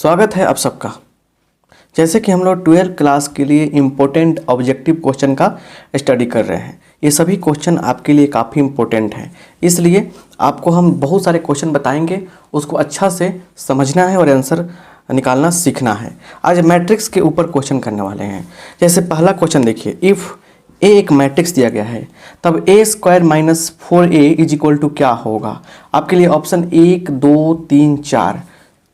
स्वागत है आप सबका। जैसे कि हम लोग 12th क्लास के लिए इम्पोर्टेंट ऑब्जेक्टिव क्वेश्चन का स्टडी कर रहे हैं। ये सभी क्वेश्चन आपके लिए काफ़ी इम्पोर्टेंट हैं, इसलिए आपको हम बहुत सारे क्वेश्चन बताएंगे, उसको अच्छा से समझना है और आंसर निकालना सीखना है। आज मैट्रिक्स के ऊपर क्वेश्चन करने वाले हैं। जैसे पहला क्वेश्चन देखिए, इफ़ ए एक मैट्रिक्स दिया गया है तब A square minus 4a is equal to क्या होगा। आपके लिए ऑप्शन 1, 2, 3,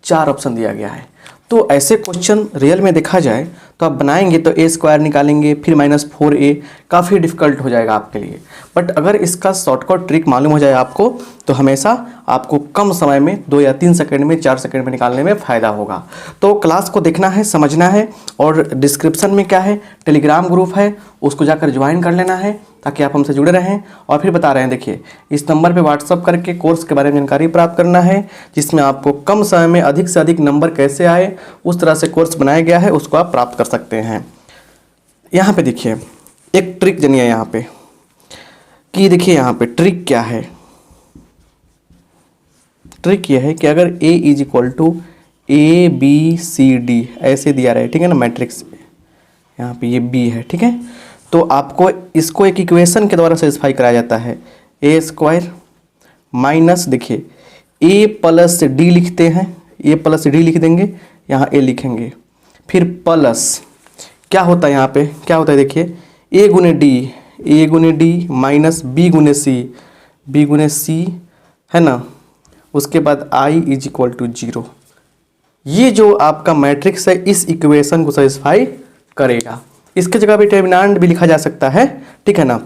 4 ऑप्शन दिया गया है। तो ऐसे क्वेश्चन रियल में देखा जाए तो आप बनाएंगे तो ए स्क्वायर निकालेंगे फिर -4a, काफ़ी डिफिकल्ट हो जाएगा आपके लिए। बट अगर इसका शॉर्टकट ट्रिक मालूम हो जाए आपको तो हमेशा आपको कम समय में 2 या 3 सेकंड में 4 सेकंड में निकालने में फ़ायदा होगा। तो क्लास को देखना है, समझना है, और डिस्क्रिप्शन में क्या है, टेलीग्राम ग्रुप है, उसको जाकर ज्वाइन कर लेना है ताकि आप हमसे जुड़े रहें। और फिर बता रहे हैं, देखिए इस नंबर पे व्हाट्सअप करके कोर्स के बारे में जानकारी प्राप्त करना है, जिसमें आपको कम समय में अधिक से अधिक नंबर कैसे आए उस तरह से कोर्स बनाया गया है, उसको आप प्राप्त कर सकते हैं। यहाँ पे देखिए एक ट्रिक जानिए यहाँ पे कि देखिए यहाँ पे ट्रिक क्या है। ट्रिक ये है कि अगर a is equal to ABCD ऐसे दिया रहे, ठीक है ना, मैट्रिक्स यहाँ पे ये B है, ठीक है, तो आपको इसको एक इक्वेशन के द्वारा सेटिस्फाई कराया जाता है। ए स्क्वायर माइनस, देखिए a प्लस डी लिखते हैं, a प्लस डी लिख देंगे, यहाँ a लिखेंगे, फिर प्लस क्या होता है यहाँ पे, क्या होता है देखिए a गुने डी माइनस b गुने c है ना, उसके बाद i इज इक्वल टू 0। ये जो आपका मैट्रिक्स है इस इक्वेशन को सेटिस्फाई करेगा। इसके जगह पे डिटरमिनेंट भी लिखा जा सकता है, ठीक है ना,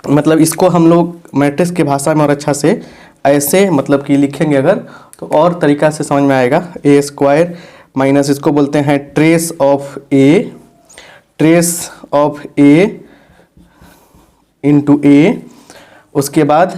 मतलब इसको हम लोग मैट्रिक्स की भाषा में और अच्छा से ऐसे मतलब कि लिखेंगे अगर तो और तरीका से समझ में आएगा। ए स्क्वायर माइनस इसको बोलते हैं trace of A into A, उसके बाद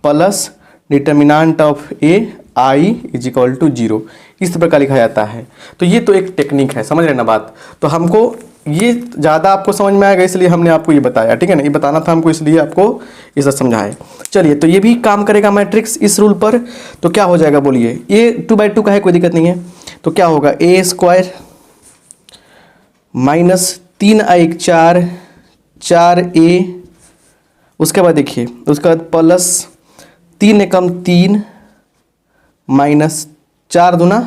plus determinant of A I is equal to 0, इस प्रकार लिखा जाता है। तो ये तो एक टेक्निक है, समझ रहे ना बात। तो हमको ये ज़्यादा आपको समझ में आएगा इसलिए हमने आपको ये बताया, ठीक है ना, ये बताना था हमको इसलिए आपको इसे समझाए। चलिए, तो ये भी काम करेगा मैट्रिक्स इस रूल पर। तो क्या हो जाएगा बोलिए, ये 2/2 का है, कोई दिक्कत नहीं है। तो क्या होगा, ए स्क्वायर माइनस 3 4a, उसके बाद देखिए उसके बाद प्लस 3 एकम 3 माइनस 4 दूना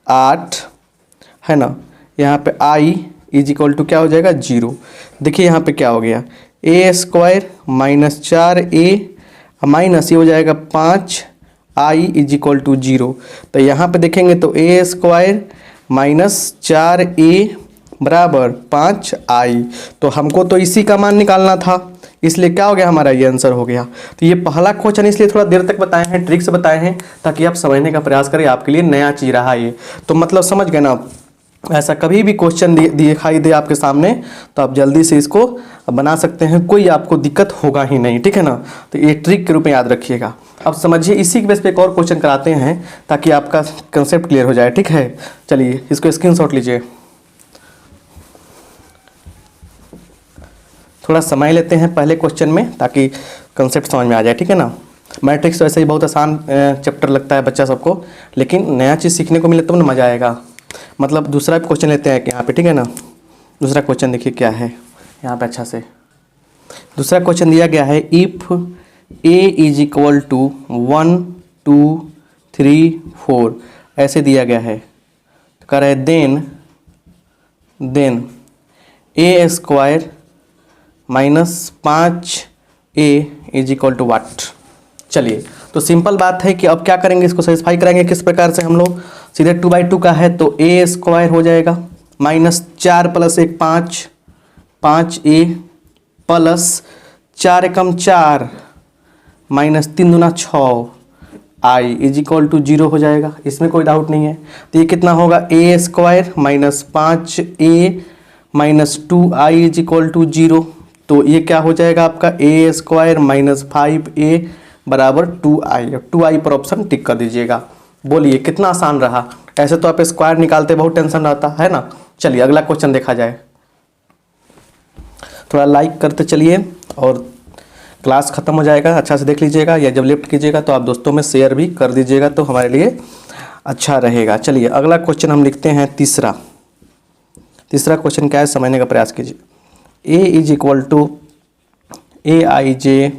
8 है ना, यहाँ पे i इज इक्वल टू क्या हो जाएगा 0। देखिए यहाँ पे क्या हो गया, ए स्क्वायर माइनस 4a माइनस ये हो जाएगा 5 i इज इक्वल टू 0। तो यहाँ पे देखेंगे तो ए स्क्वायर माइनस 4a बराबर 5i। तो हमको तो इसी का मान निकालना था, इसलिए क्या हो गया, हमारा ये आंसर हो गया। तो ये पहला क्वेश्चन इसलिए थोड़ा देर तक बताए हैं, ट्रिक से बताए हैं ताकि आप समझने का प्रयास करें। आपके लिए नया चीज़ रहा ये, तो मतलब समझ गए ना। ऐसा कभी भी क्वेश्चन दिखाई दे आपके सामने तो आप जल्दी से इसको बना सकते हैं, कोई आपको दिक्कत होगा ही नहीं, ठीक है ना। तो ये ट्रिक के रूप में याद रखिएगा। अब समझिए, इसी के बेस पे एक और क्वेश्चन कराते हैं ताकि आपका कंसेप्ट क्लियर हो जाए, ठीक है। चलिए इसको स्क्रीनशॉट लीजिए, थोड़ा समय लेते हैं पहले क्वेश्चन में ताकि कंसेप्ट समझ में आ जाए, ठीक है ना। मैट्रिक्स तो ऐसे ही बहुत आसान चैप्टर लगता है बच्चा सबको, लेकिन नया चीज़ सीखने को मिले तो ना मज़ा आएगा। मतलब दूसरा क्वेश्चन लेते हैं यहाँ पे, ठीक है ना। दूसरा क्वेश्चन देखिए क्या है यहाँ पे, अच्छा से दूसरा क्वेश्चन दिया गया है, if A is equal to 1 2 3 4 ऐसे दिया गया है। तो कह रहा है then A square minus 5a is equal to what. चलिए, तो सिंपल बात है कि अब क्या करेंगे, इसको सेटिस्फाई कराएंगे किस प्रकार से। हम लोग सीधे 2/2 का है तो a स्क्वायर हो जाएगा माइनस 4 प्लस 1 5a प्लस 4 एकम 4 माइनस 3 दूना 6 i इज इक्वल टू 0 हो जाएगा, इसमें कोई डाउट नहीं है। तो ये कितना होगा, a square minus 5a minus 2i is equal to 0। तो ये क्या हो जाएगा आपका, ए स्क्वायर माइनस 5a बराबर 2i। 2i पर ऑप्शन टिक कर दीजिएगा। बोलिए कितना आसान रहा। ऐसे तो आप स्क्वायर निकालते बहुत टेंशन रहता है ना। चलिए अगला क्वेश्चन देखा जाए। थोड़ा लाइक करते चलिए और क्लास ख़त्म हो जाएगा, अच्छा से देख लीजिएगा, या जब लेफ्ट कीजिएगा तो आप दोस्तों में शेयर भी कर दीजिएगा, तो हमारे लिए अच्छा रहेगा। चलिए अगला क्वेश्चन हम लिखते हैं तीसरा क्वेश्चन क्या है समझने का प्रयास कीजिए। A is equal to A I J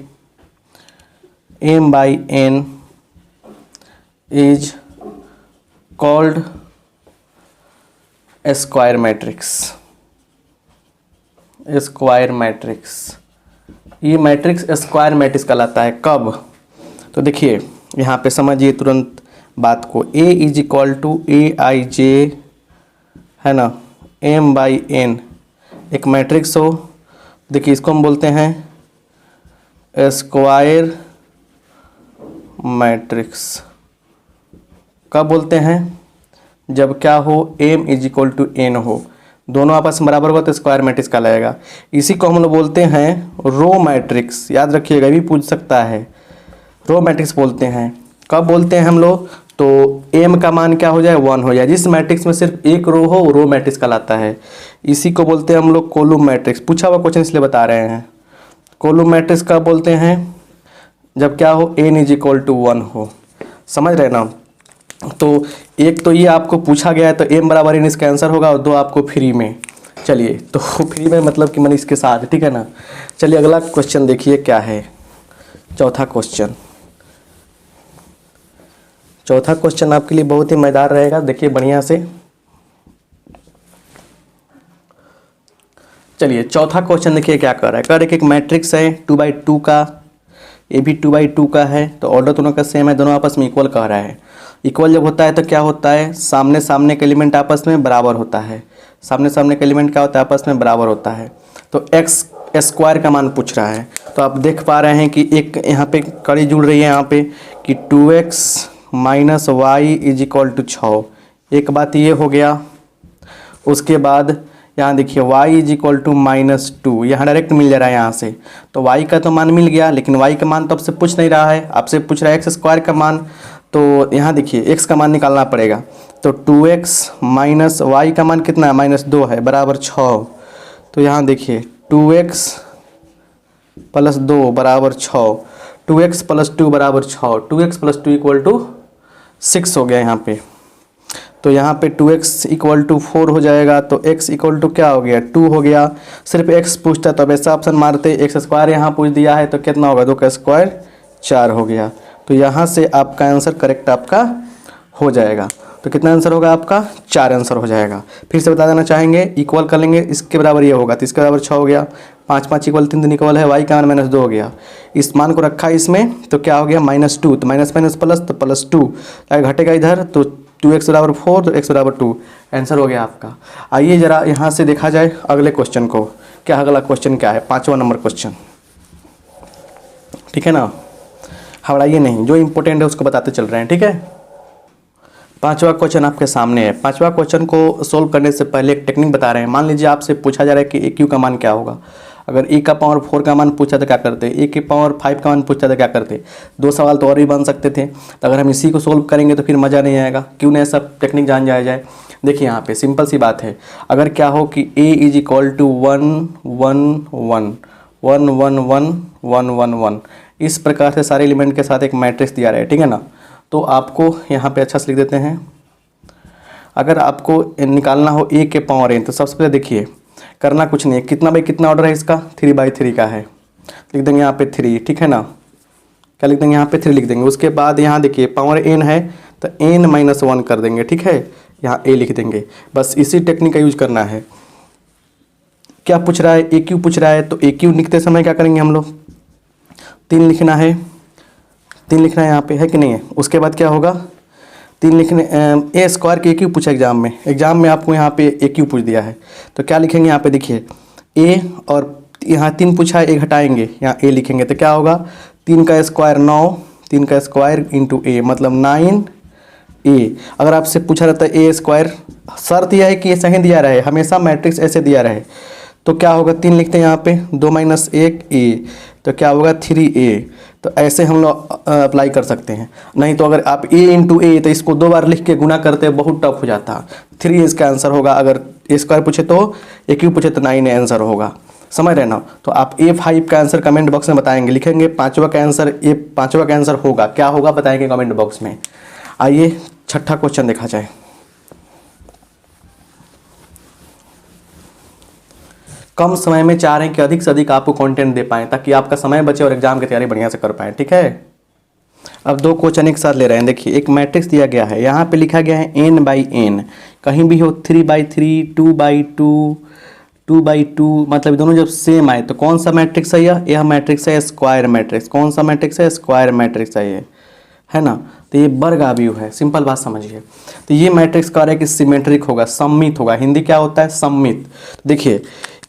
M by N is called square matrix. ये मैट्रिक्स स्क्वायर मैट्रिक्स कहलाता है। कब? तो देखिए यहाँ पे समझिए तुरंत बात को। ए is equal to A I जे है ना एम बाई एन एक मैट्रिक्स हो। देखिए इसको हम बोलते हैं स्क्वायर मैट्रिक्स। कब बोलते हैं? जब क्या हो, M is equal to N हो, दोनों आपस में बराबर हो तो स्क्वायर मैट्रिक्स कहलाएगा। इसी को हम लोग बोलते हैं रो मैट्रिक्स। याद रखिएगा, भी पूछ सकता है। रो मैट्रिक्स बोलते हैं। कब बोलते हैं हम लोग? तो एम का मान क्या हो जाए, 1 हो जाए। जिस मैट्रिक्स में सिर्फ एक रो हो रो मैट्रिक्स कहलाता है। इसी को बोलते हैं हम लोग कॉलम मैट्रिक्स। पूछा हुआ क्वेश्चन इसलिए बता रहे हैं। कॉलम मैट्रिक्स कब बोलते हैं? जब क्या हो, एन इज इक्वल टू 1 हो। समझ रहे ना? तो एक तो ये आपको पूछा गया है तो एम बराबर एन इसका आंसर होगा, और 2 आपको फ्री में। चलिए तो फ्री में मतलब कि मैंने इसके साथ, ठीक है ना। चलिए अगला क्वेश्चन देखिए क्या है। चौथा क्वेश्चन आपके लिए बहुत ही मज़ेदार रहेगा, देखिए बढ़िया से। चलिए चौथा क्वेश्चन देखिए क्या कर रहा है। कर एक मैट्रिक्स है 2/2 का, ये भी 2/2 का है। तो ऑर्डर दोनों का सेम है, दोनों आपस में इक्वल कह रहा है। इक्वल जब होता है तो क्या होता है, सामने सामने के एलिमेंट आपस में बराबर होता है। सामने सामने के एलिमेंट क्या होता है, आपस में बराबर होता है। तो एक्स स्क्वायर का मान पूछ रहा है। तो आप देख पा रहे हैं कि एक यहाँ पे कड़ी जुड़ रही है यहाँ पे कि 2x minus Y is equal to 6। एक बात ये हो गया। उसके बाद यहाँ देखिए y इज इक्वल टू -2, यहाँ डायरेक्ट मिल जा रहा है यहाँ से। तो y का तो मान मिल गया, लेकिन y का मान तो आपसे पूछ नहीं रहा है, आपसे पूछ रहा है एक्स स्क्वायर का मान। तो यहाँ देखिए x का मान निकालना पड़ेगा। तो 2x माइनस वाई का मान कितना है, -2 है, बराबर 6। तो यहाँ देखिए 2x प्लस 2 बराबर 6, 2x प्लस 2 बराबर 6, 2x प्लस 2 इक्वल टू 6 हो गया यहाँ पे। तो यहाँ पे 2x इक्वल टू 4 हो जाएगा। तो x इक्वल टू क्या हो गया, 2 हो गया। सिर्फ x पूछता तो अब ऐसा ऑप्शन मारते, एक्स स्क्वायर यहाँ पूछ दिया है तो कितना होगा, 2 का स्क्वायर 4 हो गया। तो यहाँ से आपका आंसर करेक्ट आपका हो जाएगा। तो कितना आंसर होगा आपका, 4 आंसर हो जाएगा। फिर से बता देना चाहेंगे, इक्वल कर लेंगे, इसके बराबर ये होगा तो इसके बराबर 6 हो गया। 5 5 इक्वल 3 3 इक्वल है, y का मान -2 हो गया। इस मान को रखा इसमें तो क्या हो गया, -2। तो माइनस माइनस प्लस तो +2, अगर घटेगा इधर तो 2x बराबर 4 तो x बराबर 2, आंसर हो गया आपका। आइए ज़रा यहाँ से देखा जाए अगले क्वेश्चन को। क्या अगला क्वेश्चन क्या है, 5वां नंबर क्वेश्चन, ठीक है ना। हड़ाइए नहीं, जो इंपॉर्टेंट है उसको बताते चल रहे हैं, ठीक है। 5वां क्वेश्चन आपके सामने है। 5वां क्वेश्चन को सोल्व करने से पहले एक टेक्निक बता रहे हैं। मान लीजिए आपसे पूछा जा रहा है कि ए क्यू का मान क्या होगा। अगर ए का पावर 4 का मान पूछा तो क्या करते, ए के पावर 5 का मान पूछा तो क्या करते। 2 सवाल तो और भी बन सकते थे। तो अगर हम इसी को सोल्व करेंगे तो फिर मज़ा नहीं आएगा। क्यों नहीं, सब टेक्निक जान जाया जाए। देखिए यहाँ पे सिंपल सी बात है। अगर क्या हो कि ए इज इक्वल टू 1 1 1 1 1 1 1 1 1, इस प्रकार से सारे एलिमेंट के साथ एक मैट्रिक्स दिया रहा है, ठीक है ना। तो आपको यहाँ पे अच्छा से लिख देते हैं। अगर आपको निकालना हो ए के पावर एन, तो सबसे पहले देखिए करना कुछ नहीं है, कितना बाई कितना ऑर्डर है इसका, 3/3 का है। लिख देंगे यहाँ पे 3, ठीक है ना। क्या लिख देंगे यहाँ पे 3 लिख देंगे। उसके बाद यहाँ देखिए पावर एन है तो n-1 कर देंगे, ठीक है। यहाँ a लिख देंगे। बस इसी टेक्निक का यूज करना है। क्या पूछ रहा है, ए क्यू पूछ रहा है। तो ए क्यू लिखते समय क्या करेंगे हम लोग, 3 लिखना है, 3 लिखना है यहाँ पे, है कि नहीं है। उसके बाद क्या होगा, 3 लिखने, ए स्क्वायर के ए क्यू पूछा एग्जाम में आपको यहाँ पे ए क्यू पूछ दिया है। तो क्या लिखेंगे यहाँ पे देखिए ए, और यहाँ 3 पूछा है, ए घटाएंगे, यहाँ ए लिखेंगे तो क्या होगा, 3 का स्क्वायर 9, 3 का स्क्वायर इंटू ए मतलब 9a। अगर आपसे पूछा रहता है ए स्क्वायर, शर्त यह है कि ये सही दिया रहे, हमेशा मैट्रिक्स ऐसे दिया रहे। तो क्या होगा, 3 लिखते हैं यहाँ पे, 2 - 1 a, तो क्या होगा 3a। तो ऐसे हम लोग अप्लाई कर सकते हैं। नहीं तो अगर आप a इंटू ए, तो इसको 2 बार लिख के गुना करते हैं, बहुत टफ हो जाता। 3 इसका आंसर होगा। अगर ए स्क्वायर पूछे तो, ए क्यू पूछे तो 9 आंसर होगा। समझ रहे ना। तो आप A5 का आंसर कमेंट बॉक्स में बताएंगे, लिखेंगे 5वां का आंसर, 5वां का आंसर होगा क्या होगा, बताएंगे कमेंट बॉक्स में। आइए छठा क्वेश्चन देखा जाए। कम समय में चाह रहे हैं कि अधिक से अधिक आपको कंटेंट दे पाएं ताकि आपका समय बचे और एग्जाम की तैयारी बढ़िया से कर पाएं। ठीक है, अब दो क्वेश्चन एक साथ ले रहे हैं। देखिए, एक मैट्रिक्स दिया गया है, यहाँ पे लिखा गया है n/n, कहीं भी हो 3/3, 2/2, 2/2, मतलब दोनों जब सेम आए तो कौन सा मैट्रिक्स है? यह मैट्रिक्स है स्क्वायर मैट्रिक्स। कौन सा मैट्रिक्स है? स्क्वायर मैट्रिक्स है ये, है ना। तो ये वर्ग आव्यूह है, सिंपल बात समझिए। तो ये मैट्रिक्स कह रहा है कि सिमेट्रिक होगा, सममित होगा। हिंदी क्या होता है? सममित। देखिए,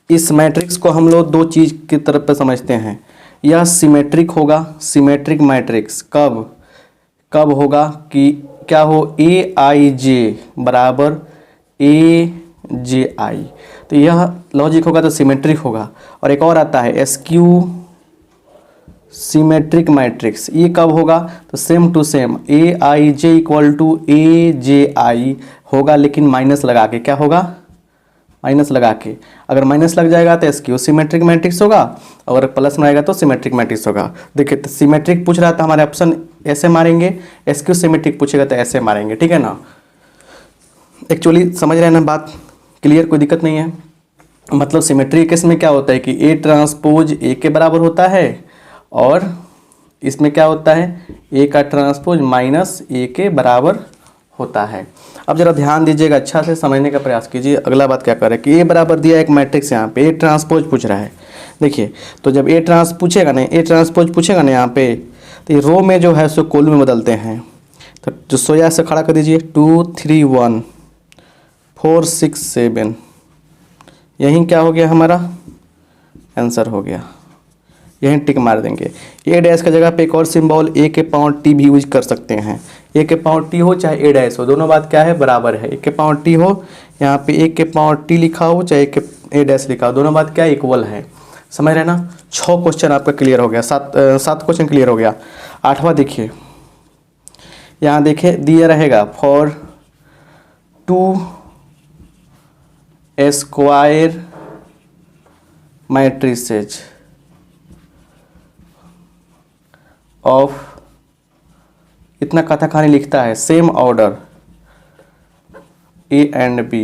इस मैट्रिक्स को हम लोग दो चीज़ की तरफ पे समझते हैं। यह सिमेट्रिक होगा, सिमेट्रिक मैट्रिक्स कब होगा कि क्या हो, AIJ बराबर AJI, तो यह लॉजिक होगा तो सिमेट्रिक होगा। और एक और आता है SQ सिमेट्रिक मैट्रिक्स, ये कब होगा? तो same to same AIJ equal to AJI होगा, लेकिन माइनस लगा के। क्या होगा? माइनस लगा के। अगर माइनस लग जाएगा तो SQ सिमेट्रिक मैट्रिक्स होगा, और प्लस में आएगा तो सिमेट्रिक मैट्रिक्स होगा। देखिए, तो सिमेट्रिक पूछ रहा था, हमारे ऑप्शन ऐसे मारेंगे, SQ सिमेट्रिक पूछेगा तो ऐसे मारेंगे। ठीक है ना, एक्चुअली समझ रहे हैं ना बात? क्लियर, कोई दिक्कत नहीं है। मतलब सिमेट्रिक केस में क्या होता है कि A ट्रांसपोज A के बराबर होता है, और इसमें क्या होता है, A का ट्रांसपोज माइनस A के बराबर होता है। अब जरा ध्यान दीजिएगा, अच्छा से समझने का प्रयास कीजिए। अगला बात क्या कर रहा है कि A बराबर दिया एक मैट्रिक्स, यहाँ पे A ट्रांसपोज पूछ रहा है। देखिए, तो जब A ट्रांसपोज पूछेगा ना यहाँ पे, तो ये रो में जो है सो कॉलम में बदलते हैं। तो जो सोया से खड़ा कर दीजिए, 2 3 1 4 6 7, यही क्या हो गया, हमारा आंसर हो गया। यहीं टिक मार देंगे। A डैश का जगह पे एक और सिंबल A के पावर T भी यूज कर सकते हैं। A के पावर T हो चाहे A डैश हो, दोनों बात क्या है, बराबर है। A के पावर T हो, यहाँ पे A के पावर T लिखा हो चाहे A डैश लिखा हो, दोनों बात क्या है, इक्वल है। समझ रहे ना। 6 क्वेश्चन आपका क्लियर हो गया, 7 क्वेश्चन क्लियर हो गया। 8वां देखिए, यहाँ देखिए दिया रहेगा फॉर 2 स्क्वायर मैट्रिसेज ऑफ, इतना कथा कहानी लिखता है, same order A and B।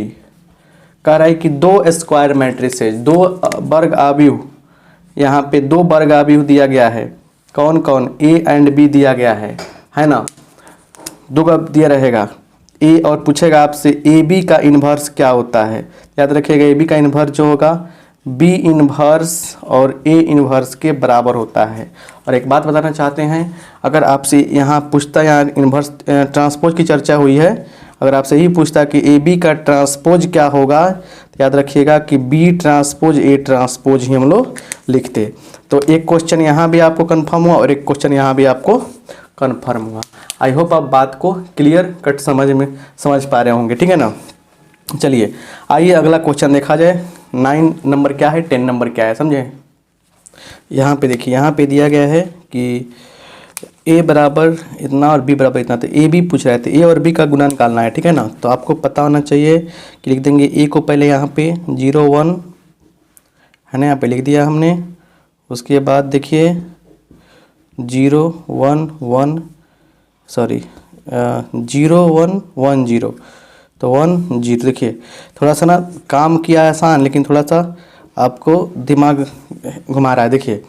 कह रहा है कि 2 स्क्वायर मैट्रिसेज, 2 वर्ग आव्यूह, यहाँ पे 2 वर्ग आव्यूह दिया गया है। कौन कौन? A एंड B दिया गया है ना। 2 का दिया रहेगा A, और पूछेगा आपसे AB का इन्वर्स क्या होता है। याद रखिएगा, AB का इन्वर्स जो होगा B इन्वर्स और A इन्वर्स के बराबर होता है। और एक बात बताना चाहते हैं, अगर आपसे यहाँ पूछता, यहाँ इन्वर्स ट्रांसपोज की चर्चा हुई है, अगर आपसे ही पूछता कि AB का ट्रांसपोज क्या होगा, तो याद रखिएगा कि B ट्रांसपोज A ट्रांसपोज ही हम लोग लिखते। तो एक क्वेश्चन यहाँ भी आपको कन्फर्म हुआ और एक क्वेश्चन यहाँ भी आपको कन्फर्म हुआ। आई होप आप बात को क्लियर कट समझ पा रहे होंगे। ठीक है ना। चलिए आइए अगला क्वेश्चन देखा जाए। 9 नंबर क्या है, 10 नंबर क्या है, समझे। यहाँ पे देखिए, यहाँ पे दिया गया है कि A बराबर इतना और B बराबर इतना, तो A B पूछ रहे थे, A और B का गुणा निकालना है। ठीक है ना। तो आपको पता होना चाहिए कि लिख देंगे A को पहले यहाँ पे 0 1 है ना, यहाँ पे लिख दिया हमने। उसके बाद देखिए 0 1 1 सॉरी 0 1 1 0, तो 1 0। देखिए थोड़ा सा ना काम किया आसान, लेकिन थोड़ा सा आपको दिमाग घुमा रहा है। देखिए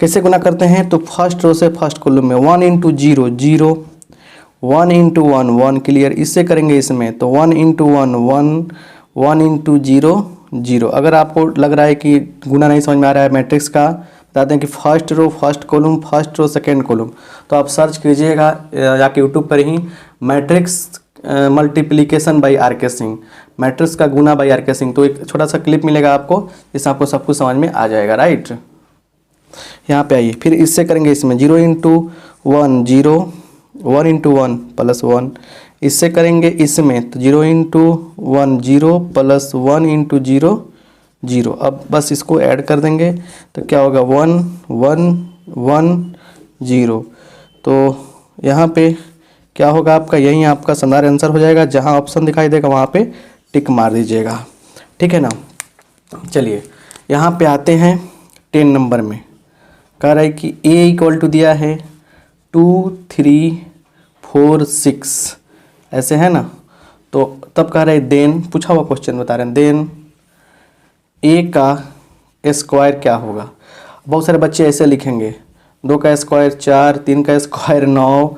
कैसे गुना करते हैं, तो फर्स्ट रो से फर्स्ट कॉलम में 1 इंटू 0 0, 1 इंटू 1 1, क्लियर। इससे करेंगे इसमें, तो 1 इंटू 1 1, 1 इंटू 0 0। अगर आपको लग रहा है कि गुना नहीं समझ में आ रहा है मैट्रिक्स का, बताते हैं कि first row first column, first row second column, तो आप सर्च कीजिएगा जाके यूट्यूब पर ही, matrix multiplication by R K. Singh, matrix का गुना बाई आर.के. सिंह। तो एक छोटा सा क्लिप मिलेगा आपको, जिससे आपको सब कुछ समझ में आ जाएगा। राइट, यहाँ पे आइए, फिर इससे करेंगे इसमें 0 इंटू 1 0, 1 इंटू 1 प्लस 1। इससे करेंगे इसमें, तो 0 इंटू 1 0 प्लस 1 इंटू 0 0। अब बस इसको ऐड कर देंगे तो क्या होगा 1 1 1 0। तो यहाँ पे क्या होगा आपका, यही आपका संधार आंसर हो जाएगा। जहाँ ऑप्शन दिखाई देगा वहाँ पे टिक मार दीजिएगा। ठीक है ना। चलिए यहाँ पे आते हैं 10 नंबर में। कह रहा है कि A इक्वल टू दिया है 2 3 4 6, ऐसे है ना। तो तब कह रहे देन, पूछा हुआ क्वेश्चन बता रहे हैं, देन ए का स्क्वायर क्या होगा। बहुत सारे बच्चे ऐसे लिखेंगे, 2 का स्क्वायर 4, 3 का स्क्वायर 9,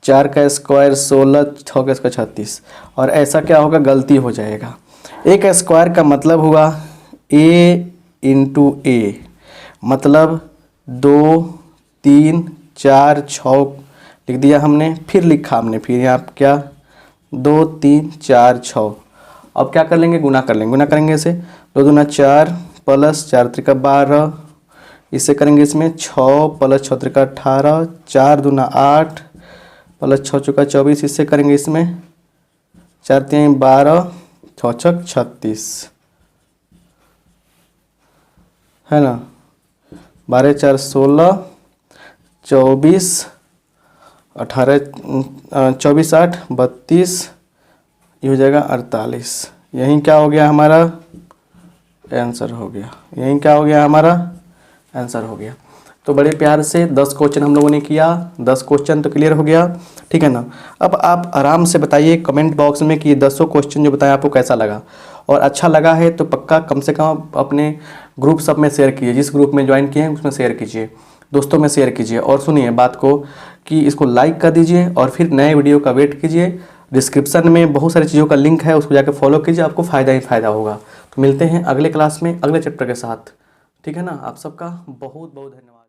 4 का स्क्वायर 16, 6 का स्क्वायर 36, और ऐसा क्या होगा, गलती हो जाएगा। ए का स्क्वायर का मतलब हुआ ए इंटू ए, मतलब 2, 3, 4, 6 लिख दिया हमने, फिर लिखा हमने, फिर यहाँ क्या 2, 3, 4, 6। अब क्या कर लेंगे, गुना कर लेंगे, गुना करेंगे इसे, 2 दूना 4 प्लस 4 त्रिका 12, इससे करेंगे इसमें 6 प्लस 6 त्रिका 18, 4 दूना 8 प्लस 6 चौका 24, इससे करेंगे इसमें 4 3 12, 6 छक 36, है ना। 12 4 16, 24, 18 24 8 32, ये हो जाएगा 48। यहीं क्या हो गया हमारा आंसर हो गया, यहीं क्या हो गया हमारा आंसर हो गया। तो बड़े प्यार से 10 क्वेश्चन हम लोगों ने किया, 10 क्वेश्चन तो क्लियर हो गया, ठीक है ना। अब आप आराम से बताइए कमेंट बॉक्स में कि ये 10 क्वेश्चन जो बताया आपको कैसा लगा, और अच्छा लगा है तो पक्का कम से कम अपने ग्रुप सब में शेयर कीजिए, जिस ग्रुप में ज्वाइन किए हैं उसमें शेयर कीजिए, दोस्तों में शेयर कीजिए, और सुनिए बात को कि इसको लाइक कर दीजिए, और फिर नए वीडियो का वेट कीजिए। डिस्क्रिप्शन में बहुत सारी चीज़ों का लिंक है, उसको जाकर फॉलो कीजिए, आपको फ़ायदा ही फ़ायदा होगा। तो मिलते हैं अगले क्लास में अगले चैप्टर के साथ, ठीक है ना। आप सबका बहुत बहुत धन्यवाद।